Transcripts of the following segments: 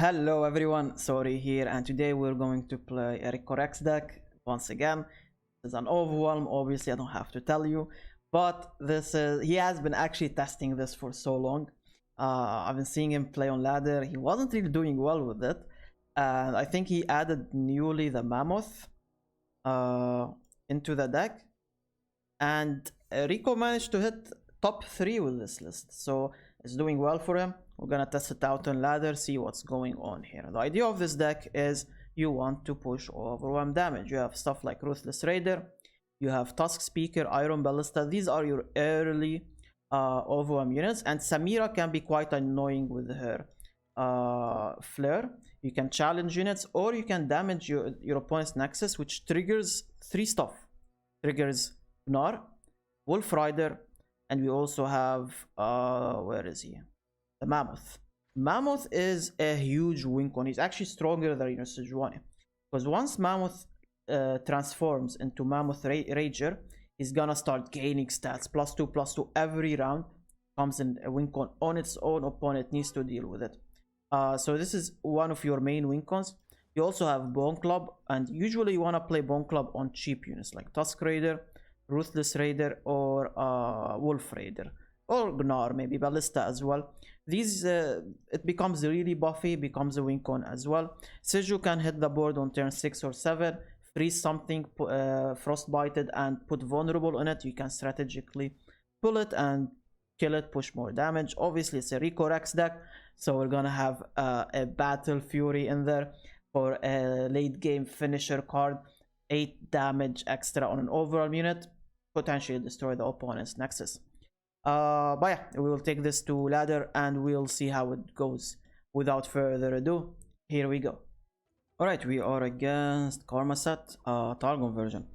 Hello everyone, Sorry here, and today we're going to play a Recorrex deck once again. This is an overwhelm, obviously I don't have to tell you, but he has been actually testing this for so long. I've been seeing him play on ladder. He wasn't really doing well with it, and I think he added newly the Mammoth into the deck, and Rico managed to hit top 3 with this list, so it's doing well for him. We're gonna test it out on ladder, see what's going on here. The idea of this deck is you want to push overwhelm damage. You have stuff like Ruthless Raider, you have Tusk Speaker, Iron Ballista. These are your early overwhelm units, and Samira can be quite annoying with her flare. You can challenge units, or you can damage your opponent's Nexus, which triggers 3 stuff. Triggers Gnar, Wolf Rider, and we also have where is he? The Mammoth. Mammoth is a huge win con. He's actually stronger than your SEJUANI, because once Mammoth transforms into Mammoth Rager, he's gonna start gaining stats. +2/+2 every round. Comes in a win con on its own. Opponent needs to deal with it. So this is one of your main win cons. You also have Bone Club, and usually you want to play Bone Club on cheap units like Tusk Raider, Ruthless Raider, or Wolf Raider, or Gnar, maybe Ballista as well. These it becomes really buffy, becomes a win con as well. Seju can hit the board on turn 6 or 7, freeze something, frostbited, and put vulnerable on it. You can strategically pull it and kill it, push more damage. Obviously it's a Recorrex deck, so we're gonna have a Battle Fury in there for a late game finisher card. 8 damage extra on an overall unit, potentially destroy the opponent's Nexus. But yeah, we will take this to ladder and we'll see how it goes. Without further ado, here we go. Alright, we are against Karma set, Targon version.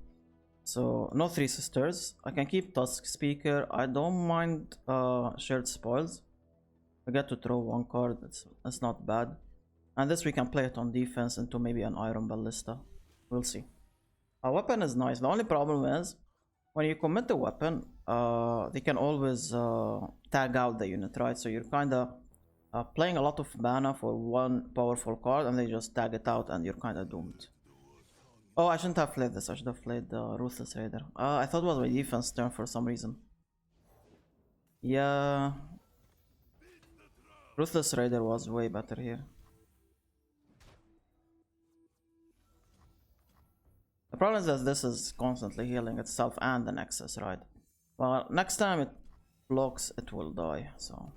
So no 3 sisters. I can keep Tusk Speaker. I don't mind shared spoils. I get to throw 1 card. That's not bad. And this we can play it on defense into maybe an Iron Ballista. We'll see. Our weapon is nice. The only problem is when you commit the weapon, they can always tag out the unit, right? So you're kind of playing a lot of mana for 1 powerful card, and they just tag it out, and you're kind of doomed. Oh, I shouldn't have played this. I should have played the Ruthless Raider. I thought it was my defense turn for some reason. Yeah, Ruthless Raider was way better here. The problem is that this is constantly healing itself and the Nexus, right? Well, next time it blocks, it will die, so...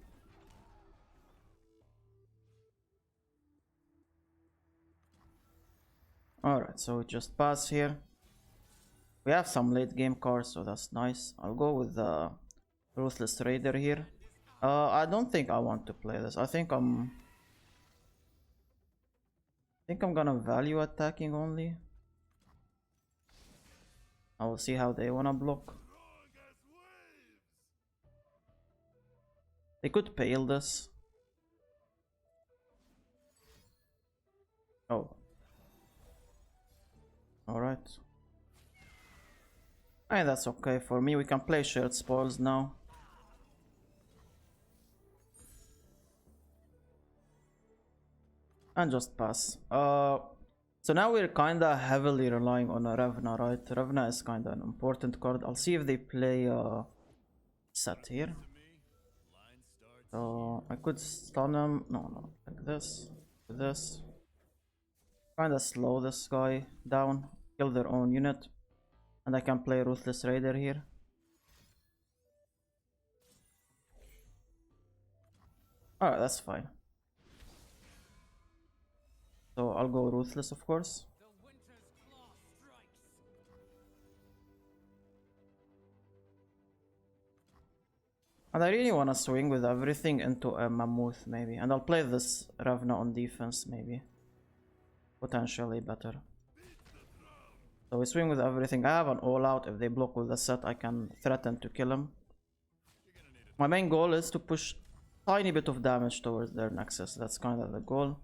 Alright, so we just pass here. We have some late game cards, so that's nice. I'll go with the Ruthless Raider here. I don't think I want to play this. I think I'm gonna value attacking only. I will see how they wanna block. They could pale this. Oh. Alright. And that's okay for me. We can play shared spoils now. And just pass. So now we're kinda heavily relying on a Revna, right? Revna is kinda an important card. I'll see if they play set here. So I could stun him. No, like this. This. Kinda slow this guy down. Kill their own unit. And I can play Ruthless Raider here. Alright, that's fine. So I'll go Ruthless, of course. And I really want to swing with everything into a Mammoth maybe. And I'll play this Ravna on defense maybe. Potentially better. So we swing with everything. I have an all out. If they block with the set, I can threaten to kill him. My main goal is to push tiny bit of damage towards their Nexus. That's kind of the goal.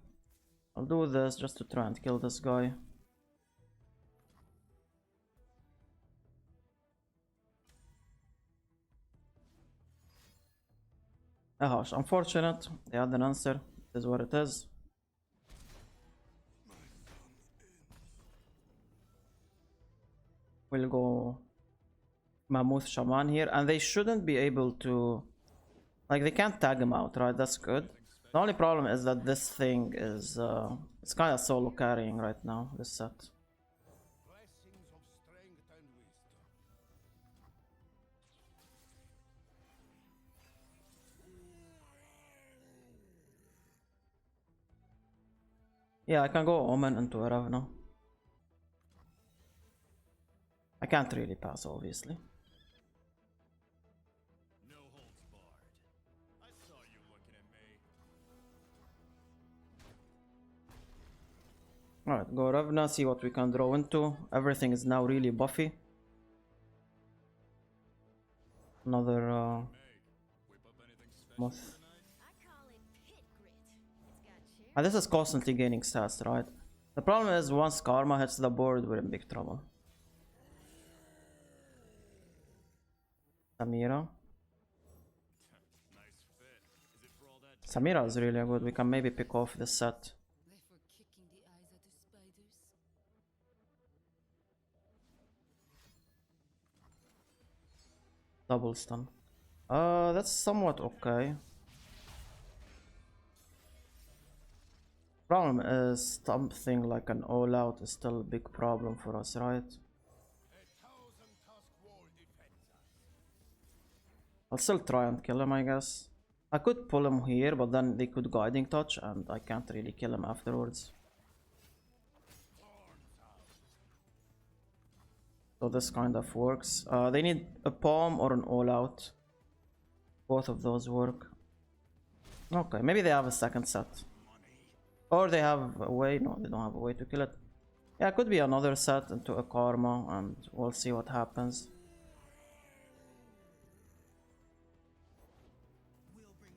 I'll do this just to try and kill this guy. Unfortunate. They had an answer. It is what it is. We'll go Mammoth Shaman here, and they shouldn't be able to, like, they can't tag him out, right? That's good. The only problem is that this thing is it's kind of solo carrying right now, this set. Yeah, I can go Omen into a Ravna. I can't really pass, obviously. Alright, go Ravna, see what we can draw into. Everything is now really buffy. Another Moth. And this is constantly gaining stats, right? The problem is once Karma hits the board, we're in big trouble. Samira. Samira is really good. We can maybe pick off this set. Double stun. That's somewhat okay. Problem is something like an all out is still a big problem for us, right? I'll still try and kill him, I guess. I could pull him here, but then they could guiding touch and I can't really kill him afterwards. So this kind of works. They need a palm or an all out. Both of those work. Okay, maybe they have a second set. Or they have a way. No, they don't have a way to kill it. Yeah, it could be another set into a Karma and we'll see what happens.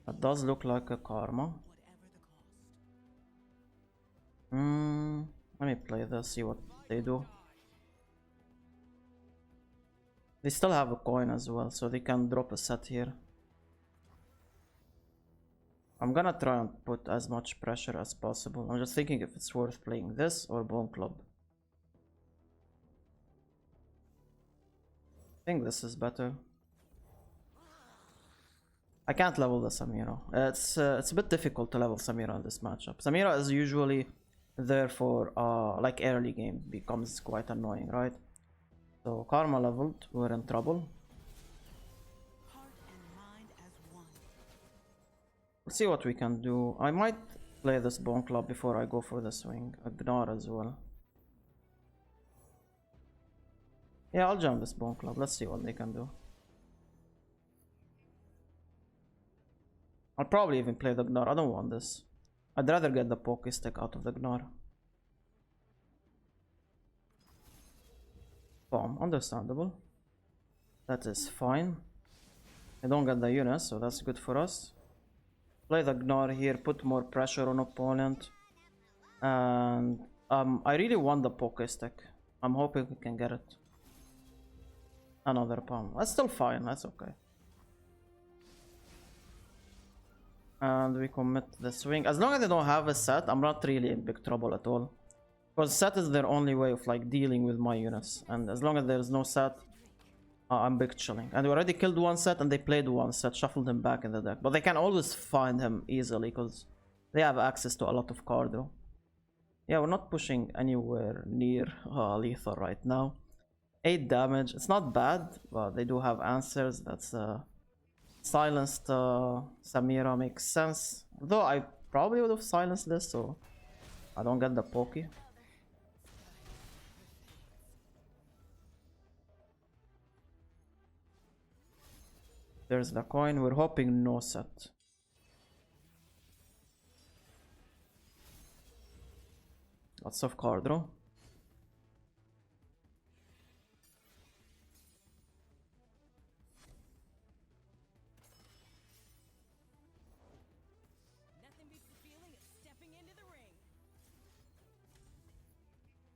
It does look like a Karma. Let me play this, see what they do. They still have a coin as well, so they can drop a set here. I'm gonna try and put as much pressure as possible. I'm just thinking if it's worth playing this or Bone Club. I think this is better. I can't level the Samira. It's a bit difficult to level Samira in this matchup. Samira is usually there for like early game, becomes quite annoying, right? So Karma leveled, we're in trouble. Let's see what we can do. I might play this Bone Club before I go for the swing. A Gnar as well. Yeah, I'll jump this Bone Club. Let's see what they can do. I'll probably even play the Gnar. I don't want this. I'd rather get the Poke Stick out of the Gnar. Bomb, understandable. That is fine. I don't get the Eunice, so that's good for us. Play the Gnar here, put more pressure on opponent. And I really want the Poke Stick. I'm hoping we can get it. Another palm. That's still fine, that's okay. And we commit the swing. As long as they don't have a set, I'm not really in big trouble at all. Because set is their only way of like dealing with my units. And as long as there's no set, I'm big chilling. And we already killed one set and they played one set, shuffled him back in the deck. But they can always find him easily because they have access to a lot of card draw. Yeah, we're not pushing anywhere near lethal right now. 8 damage, it's not bad, but they do have answers. That's silenced Samira makes sense. Though I probably would have silenced this, so I don't get the pokey. There's the coin. We're hoping no set. Lots of card draw.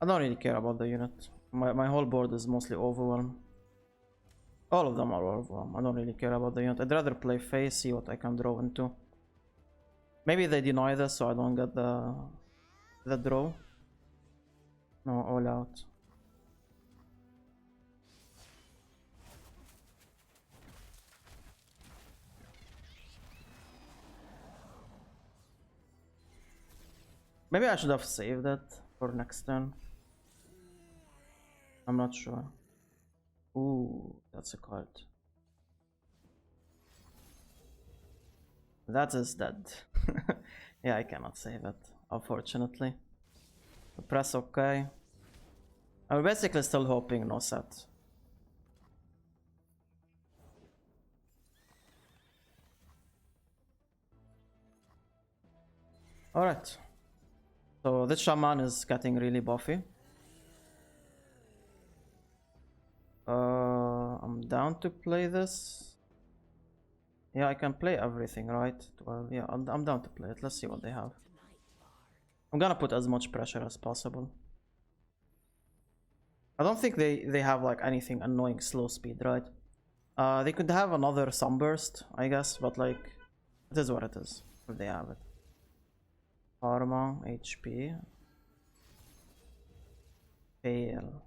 I don't really care about the unit. My whole board is mostly Overwhelm. All of them are Overwhelm. I don't really care about the unit. I'd rather play face, see what I can draw into. Maybe they deny this so I don't get the draw. No, all out. Maybe I should have saved it for next turn. I'm not sure. Ooh, that's a card. That is dead. Yeah, I cannot save it, unfortunately. Press OK. I'm basically still hoping no set. Alright. So this shaman is getting really buffy. I'm down to play this. Yeah, I can play everything, right? Well, yeah, I'm down to play it. Let's see what they have. I'm gonna put as much pressure as possible. I don't think they have like anything annoying slow speed, right? They could have another sunburst, I guess, but like it is what it is if they have it. Karma, HP. Pale.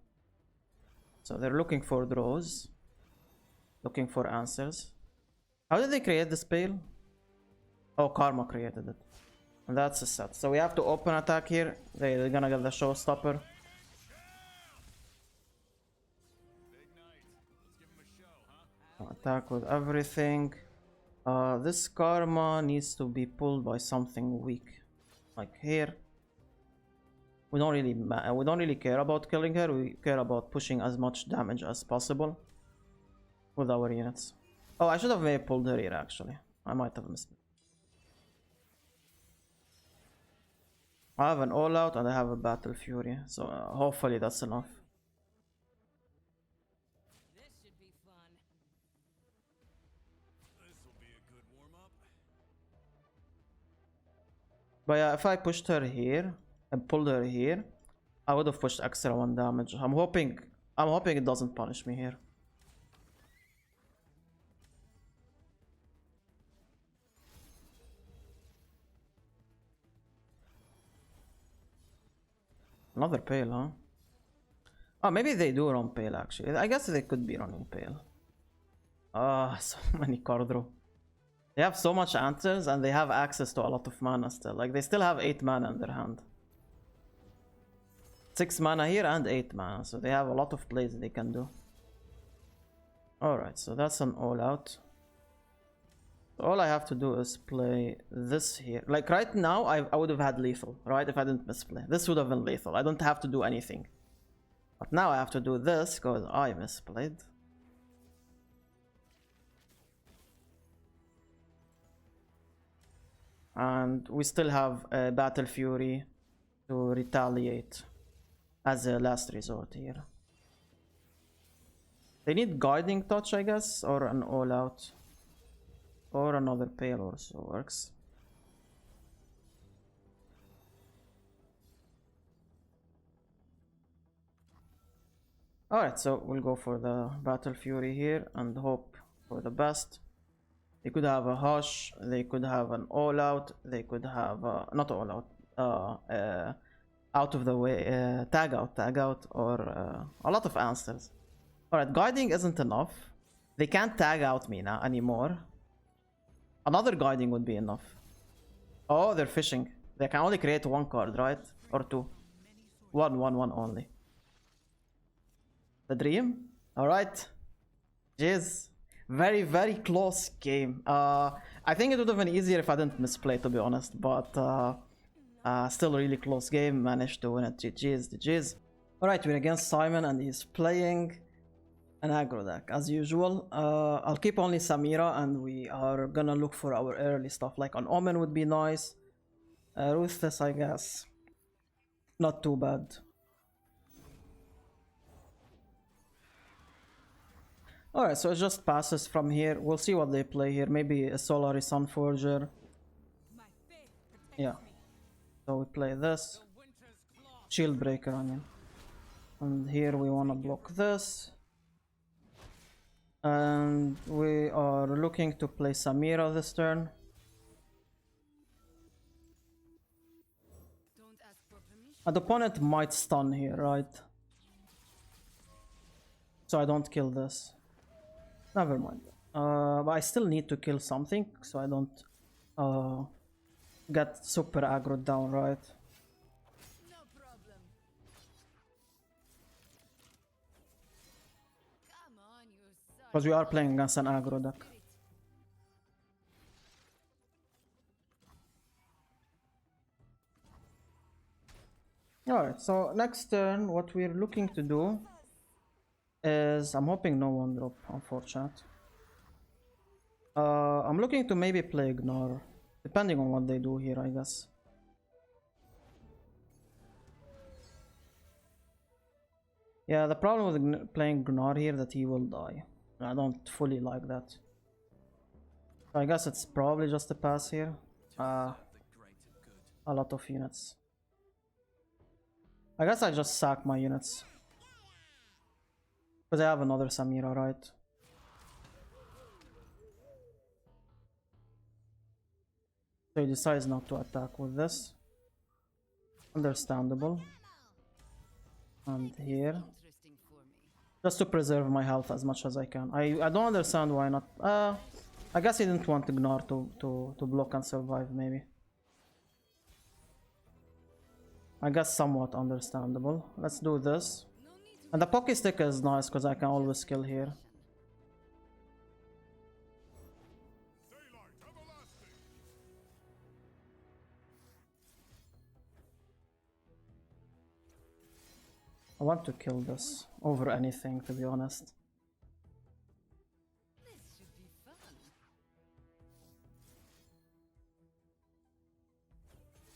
So they're looking for draws. Looking for answers. How did they create this pale? Oh, Karma created it. And that's a set. So we have to open attack here. They're gonna get the showstopper. Attack with everything. This Karma needs to be pulled by something weak. Like here. We don't really care about killing her. We care about pushing as much damage as possible with our units. Oh, I should have maybe pulled her here actually. I might have missed it. I have an all out and I have a battle fury, so hopefully that's enough. This should be fun. This will be a good warm-up. But yeah, if I pushed her here and pulled her here, I would have pushed extra 1 damage. I'm hoping it doesn't punish me here. Another pale, huh? Oh, maybe they do run pale actually. I guess they could be running pale. Ah, so many card draw. They have so much answers and they have access to a lot of mana still. Like they still have 8 mana in their hand. 6 mana here and 8 mana, so they have a lot of plays they can do. Alright, so that's an all out. All I have to do is play this here. Like right now, I would have had lethal, right? If I didn't misplay. This would have been lethal. I don't have to do anything. But now I have to do this because I misplayed. And we still have a Battle Fury to retaliate as a last resort here. They need Guiding Touch, I guess, or an all out. Or another pale also works. Alright, so we'll go for the Battle Fury here and hope for the best. They could have a Hush, they could have an all out, they could have not all out, out of the way, tag out, or a lot of answers. Alright, guiding isn't enough. They can't tag out me now anymore. Another guiding would be enough. Oh, they're fishing. They can only create 1 card, right? Or 2. 1 only. The dream? Alright. Jeez. Very, very close game. I think it would have been easier if I didn't misplay, to be honest. But still a really close game. Managed to win it. GG's. Alright, we're against Simon and he's playing an aggro deck as usual. I'll keep only Samira and we are gonna look for our early stuff. Like an Omen would be nice. Ruthless, I guess. Not too bad. Alright, so it just passes from here. We'll see what they play here. Maybe a Solari Sunforger. Yeah. So we play this. Shield Breaker, I mean. And here we want to block this. And we are looking to play Samira this turn. And the opponent might stun here, right? So I don't kill this. Never mind. But I still need to kill something so I don't get super aggroed down, right? Because we are playing against an aggro deck. Alright, so next turn, what we're looking to do is, I'm hoping no one drop, unfortunate. I'm looking to maybe play Ignore, depending on what they do here, I guess. Yeah, the problem with playing Gnar here that he will die. I don't fully like that. I guess it's probably just a pass here. A lot of units. I guess I just sack my units. Because I have another Samira, right? So he decides not to attack with this. Understandable. And here. Just to preserve my health as much as I can. I don't understand why not. I guess he didn't want Gnar to block and survive, maybe. I guess somewhat understandable. Let's do this. And the Poké Stick is nice because I can always kill here. I want to kill this over anything, to be honest.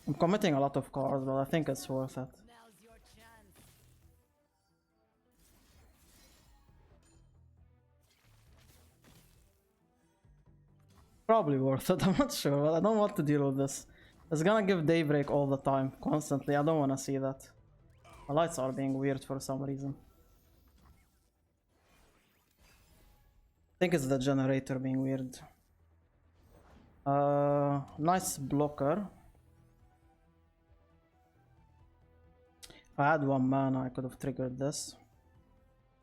I'm committing a lot of cards, but I think it's worth it. Probably worth it, I'm not sure, but I don't want to deal with this. It's gonna give Daybreak all the time, constantly. I don't want to see that. The lights are being weird for some reason. I think it's the generator being weird. Nice blocker. If I had 1 mana, I could have triggered this.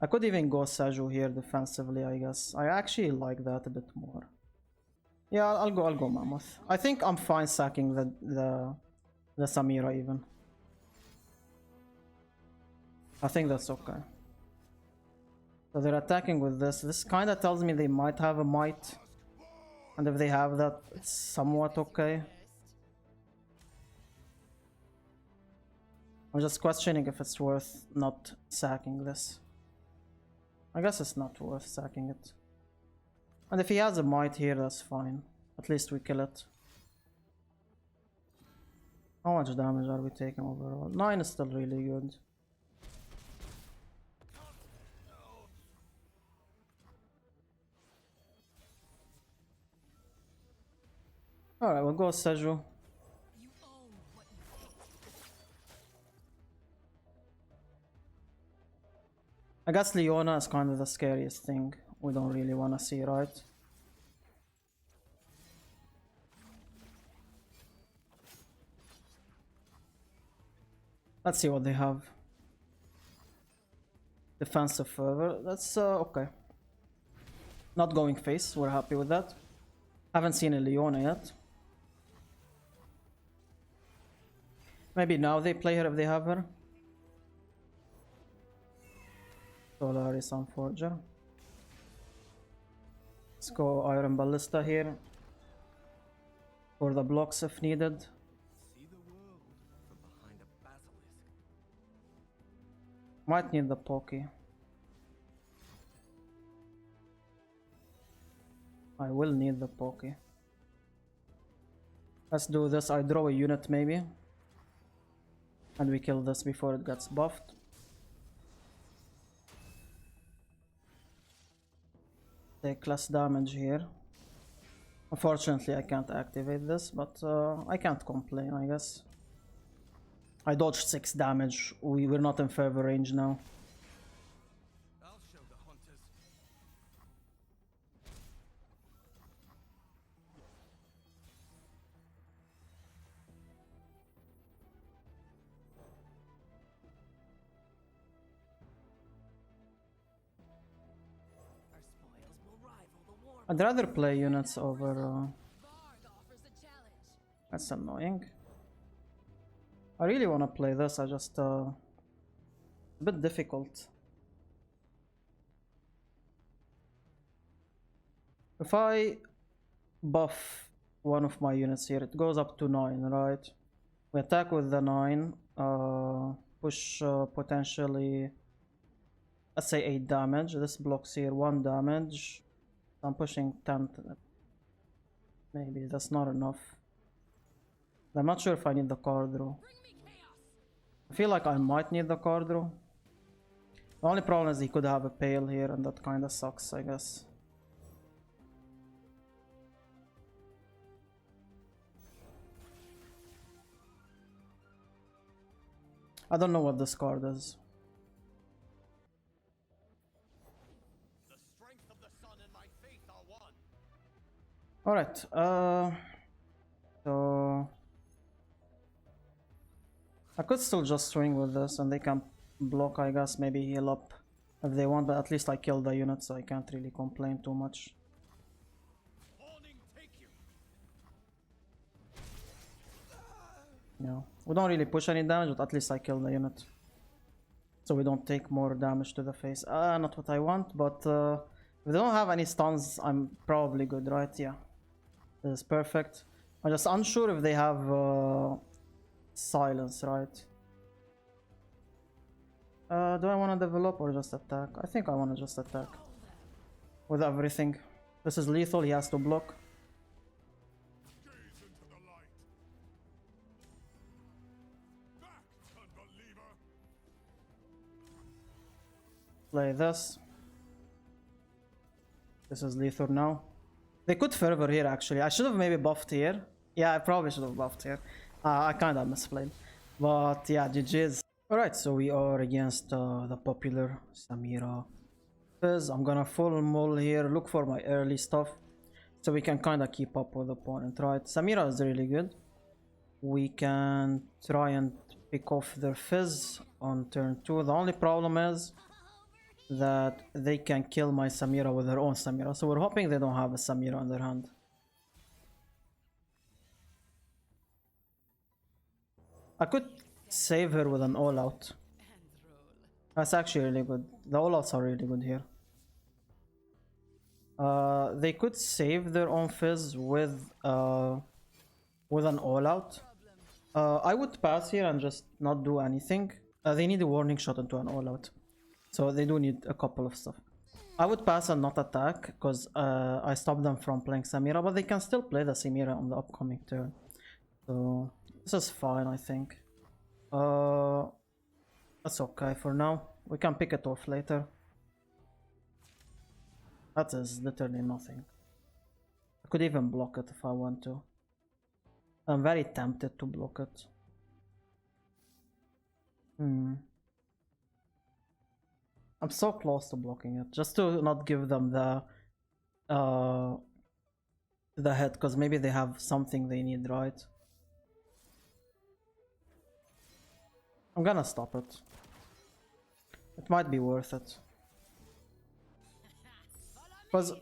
I could even go Seju here defensively, I guess. I actually like that a bit more. Yeah, I'll go Mammoth. I think I'm fine sacking the Samira even. I think that's okay. So they're attacking with this. This kind of tells me they might have a might. And if they have that, it's somewhat okay. I'm just questioning if it's worth not sacking this. I guess it's not worth sacking it. And if he has a might here, that's fine. At least we kill it. How much damage are we taking overall? 9 is still really good. Alright, we'll go Seju. I guess Leona is kind of the scariest thing. We don't really want to see, right? Let's see what they have. Defensive fervor. That's okay. Not going face. We're happy with that. Haven't seen a Leona yet. Maybe now they play her if they have her. Solaris Forger. Let's go Iron Ballista here. For the blocks if needed. Might need the Poké. I will need the Poké. Let's do this. I draw a unit maybe. And we kill this before it gets buffed. Take less damage here. Unfortunately, I can't activate this, but I can't complain, I guess. I dodged 6 damage. We're not in favor range now. I'll show the hunters. Our spoils will rival the war. I'd rather play units over... Bard offers a challenge. That's annoying. I really want to play this, I just... a bit difficult. If I buff one of my units here, it goes up to 9, right? We attack with the 9, push potentially, let's say 8 damage. This blocks here 1 damage. I'm pushing 10 to them. Maybe that's not enough. I'm not sure if I need the card draw. I feel like I might need the card draw. The only problem is he could have a pale here, and that kinda sucks, I guess. I don't know what this card is. The strength of the sun and my faith are one. Alright, so I could still just swing with this and they can block, I guess, maybe heal up if they want, but at least I killed the unit, so I can't really complain too much. Morning take you. Yeah, we don't really push any damage, but at least I killed the unit. So we don't take more damage to the face. Not what I want, but if they don't have any stuns, I'm probably good, right? Yeah, this is perfect. I'm just unsure if they have silence, right? Do I want to develop or just attack? I think I want to just attack with everything. This is lethal, he has to block. Gaze into the light. Back, unbeliever. Play this. This is lethal now. They could fervor here actually. I should have maybe buffed here. Yeah, I probably should have buffed here. I kind of misplayed. But yeah, GG's. Alright, so we are against the popular Samira. I'm gonna full mull here, look for my early stuff. So we can kind of keep up with the opponent, right? Samira is really good. We can try and pick off their Fizz on turn 2. The only problem is that they can kill my Samira with their own Samira. So we're hoping they don't have a Samira in their hand. I could save her with an all-out. That's actually really good. The all-outs are really good here. They could save their own Fizz with an all-out. I would pass here and just not do anything. They need a warning shot into an all-out. So they do need a couple of stuff. I would pass and not attack because I stopped them from playing Samira, but they can still play the Samira on the upcoming turn. So this is fine, I think. That's okay for now. We can pick it off later. That is literally nothing. I could even block it if I want to. I'm very tempted to block it. I'm so close to blocking it, just to not give them the head, because maybe they have something they need, right? I'm gonna stop it. It might be worth it. Because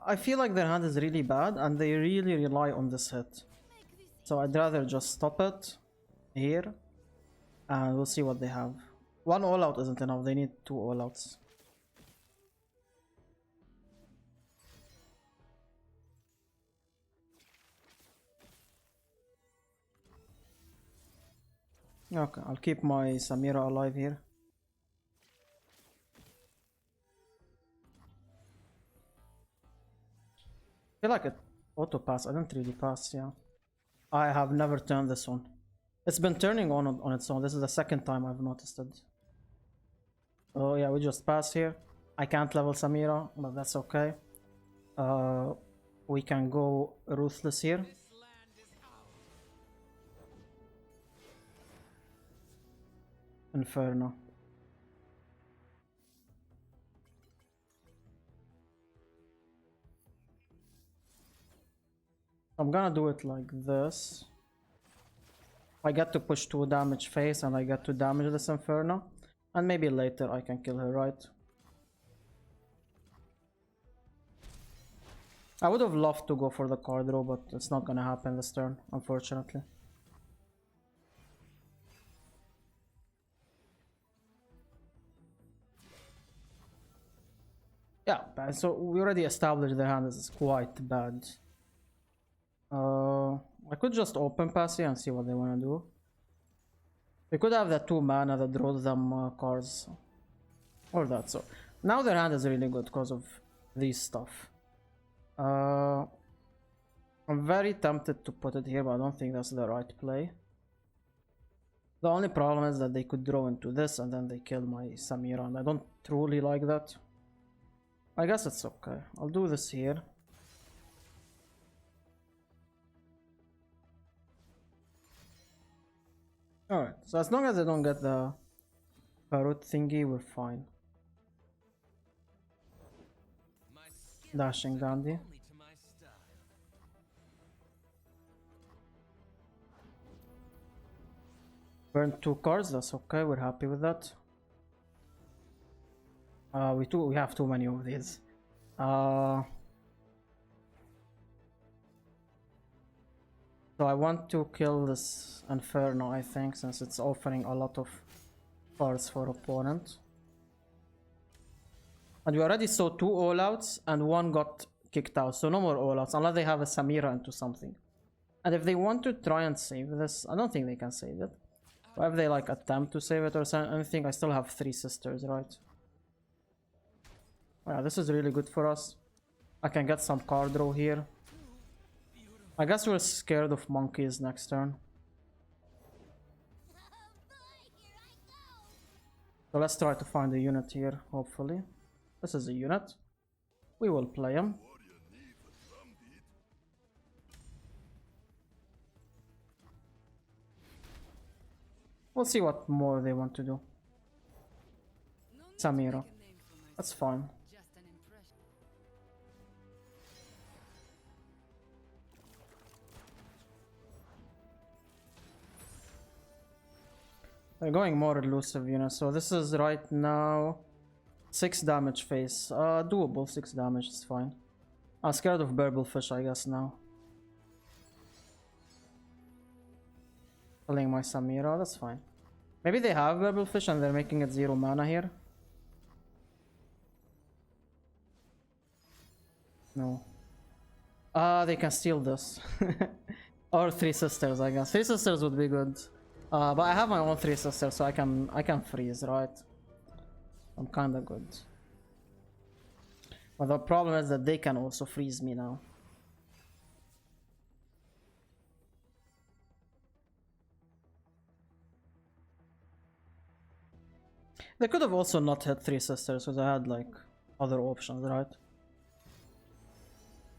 I feel like their hand is really bad and they really rely on this hit. So I'd rather just stop it here and we'll see what they have. One all-out isn't enough, they need 2 all-outs. Okay, I'll keep my Samira alive here. I feel like it auto-pass, I didn't really pass, yeah. I have never turned this on. It's been turning on its own, this is the second time I've noticed it. Oh yeah, we just pass here. I can't level Samira, but that's okay. We can go Ruthless here. This land is ours. Inferno. I'm gonna do it like this. I get to push 2 damage face and I get to damage this Inferno. And maybe later I can kill her, right? I would have loved to go for the card draw, but it's not gonna happen this turn, unfortunately. Yeah, so we already established their hand is quite bad. I could just open Passy and see what they want to do. We could have that 2 mana that draws them cards. Or that, so. Now their hand is really good because of these stuff. I'm very tempted to put it here, but I don't think that's the right play. The only problem is that they could draw into this and then they kill my Samira, and I don't truly like that. I guess it's okay. I'll do this here. Alright, so as long as I don't get the parrot thingy, we're fine. Dashing dandy. Burn 2 cards, that's okay, we're happy with that. We have too many of these. So I want to kill this Inferno, I think, since it's offering a lot of cards for opponent. And we already saw 2 all-outs and 1 got kicked out, so no more all-outs, unless they have a Samira into something. And if they want to try and save this, I don't think they can save it. But if they like attempt to save it or anything, I still have 3 sisters, right? Yeah, this is really good for us. I can get some card draw here. I guess we're scared of monkeys next turn. So let's try to find a unit here, hopefully. This is a unit. We will play him. We'll see what more they want to do. Samira. That's fine. They're going more elusive, you know, so this is right now 6 damage phase. Doable, 6 damage, it's fine. I'm scared of Burblefish, I guess, now. Killing my Samira, that's fine. Maybe they have Burblefish and they're making it 0 mana here. No. They can steal this. Or 3 sisters, I guess. 3 sisters would be good. But I have my own 3 sisters, so I can freeze, right? I'm kinda good. But the problem is that they can also freeze me now. They could have also not hit 3 sisters, because I had like other options, right?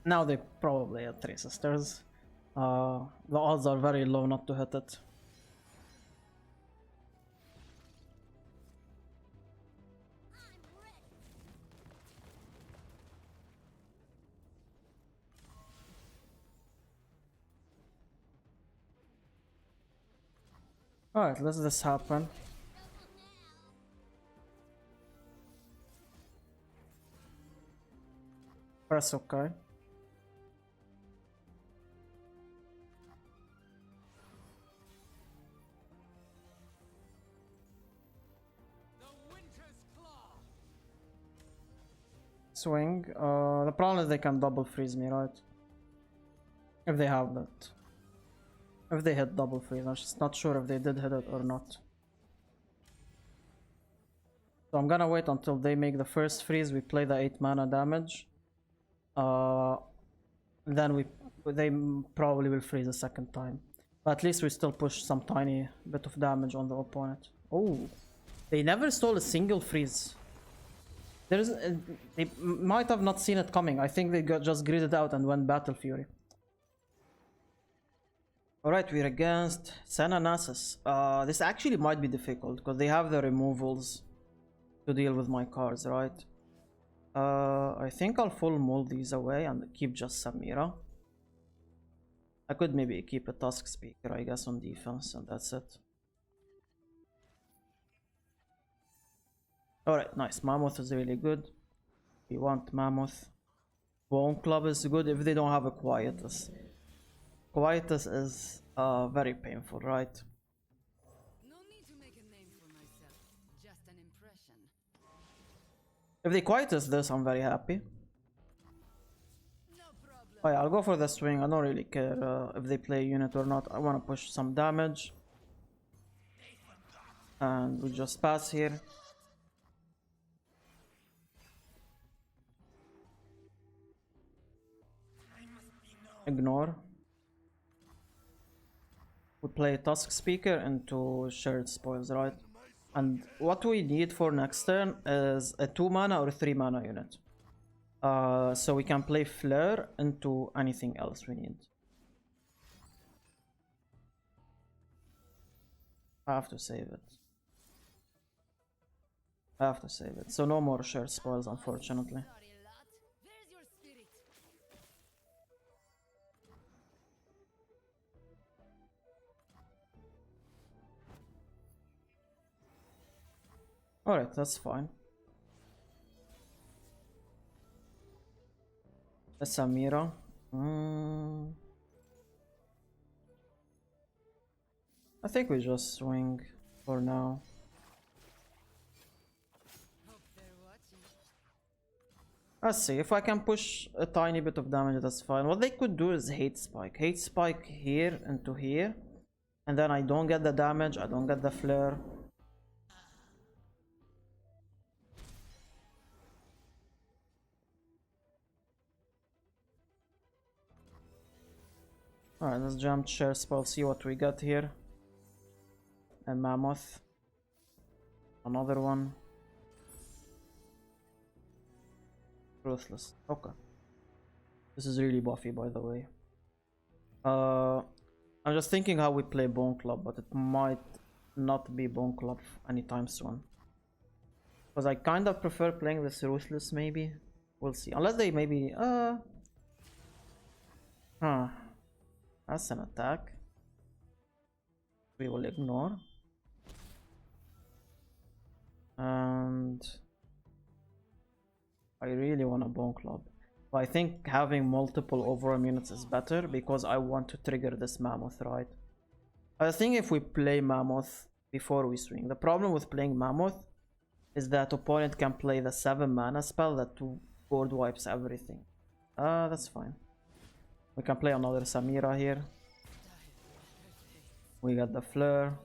Now they probably had 3 sisters. The odds are very low not to hit it. Alright, let this happen. Press OK. Swing. The problem is they can double freeze me, right? If they have that. If they hit double freeze, I'm just not sure if they did hit it or not. So I'm gonna wait until they make the first freeze, we play the 8 mana damage. Then they probably will freeze a second time. But at least we still push some tiny bit of damage on the opponent. Oh, they never stole a single freeze. They might have not seen it coming. I think they just gridded out and went Battle Fury. Alright, we're against Senanasis. This actually might be difficult because they have the removals to deal with my cards, right? I think I'll full mull these away and keep just Samira. I could maybe keep a Tusk Speaker, I guess, on defense, and that's it. Alright, nice. Mammoth is really good. We want Mammoth. Bone Club is good if they don't have a Quietus. Quietus is very painful, right? No need to make a name for myself, just an impression. If they quietest this, I'm very happy. Oh yeah, I'll go for the swing. I don't really care if they play unit or not. I want to push some damage. And we just pass here. Ignore. We play Tusk Speaker into Shared Spoils, right? And what we need for next turn is a 2 mana or 3 mana unit. So we can play Flare into anything else we need. I have to save it. I have to save it. So no more Shared Spoils, unfortunately. Alright, that's fine. A SAMIRA. I think we just swing for now. Let's see, if I can push a tiny bit of damage, that's fine. What they could do is Hate Spike. Hate Spike here into here. And then I don't get the damage, I don't get the flare. Alright, let's jump Share Spell, see what we got here. A Mammoth. Another one. Ruthless. Okay. This is really buffy, by the way. I'm just thinking how we play Bone Club, but it might not be Bone Club anytime soon. Because I kind of prefer playing this Ruthless, maybe. We'll see. Unless they maybe... That's an attack. We will ignore. And... I really want a Bone Club. But I think having multiple Overwhelm units is better because I want to trigger this Mammoth, right? I think if we play Mammoth before we swing. The problem with playing Mammoth is that opponent can play the 7 mana spell that board wipes everything. That's fine. We can play another SAMIRA here. We got the Flare.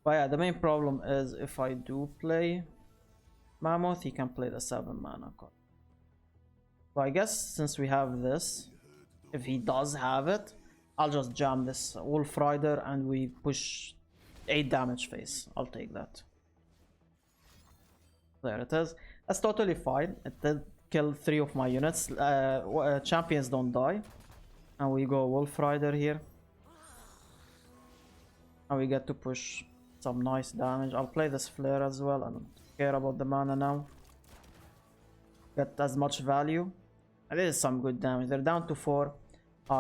But yeah, the main problem is if I do play Mammoth, he can play the 7 mana card. But I guess since we have this, if he does have it, I'll just jam this Wolf Rider and we push 8 damage face. I'll take that. There it is. That's totally fine. It did kill 3 of my units. Champions don't die. And we go Wolf Rider here. And we get to push some nice damage. I'll play this Flare as well. I don't care about the mana now. Get as much value. And this is some good damage. They're down to 4.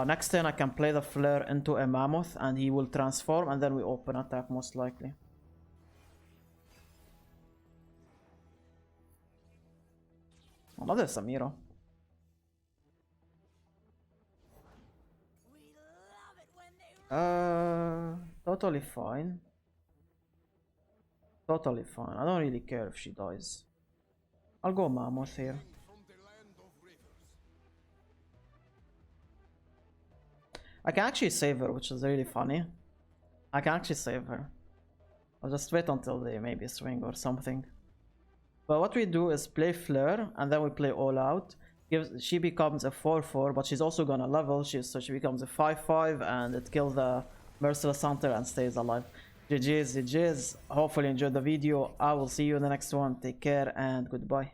Next turn I can play the Flare into a Mammoth and he will transform and then we open attack most likely. Another SAMIRA. Totally fine. Totally fine. I don't really care if she dies. I'll go Mammoth here. I can actually save her, which is really funny. I can actually save her. I'll just wait until they maybe swing or something. But what we do is play Flare and then we play All Out. She becomes a 4-4, but she's also gonna level. So she becomes a 5-5 and it kills the Merciless Hunter and stays alive. GG's, GG's. Hopefully you enjoyed the video. I will see you in the next one. Take care and goodbye.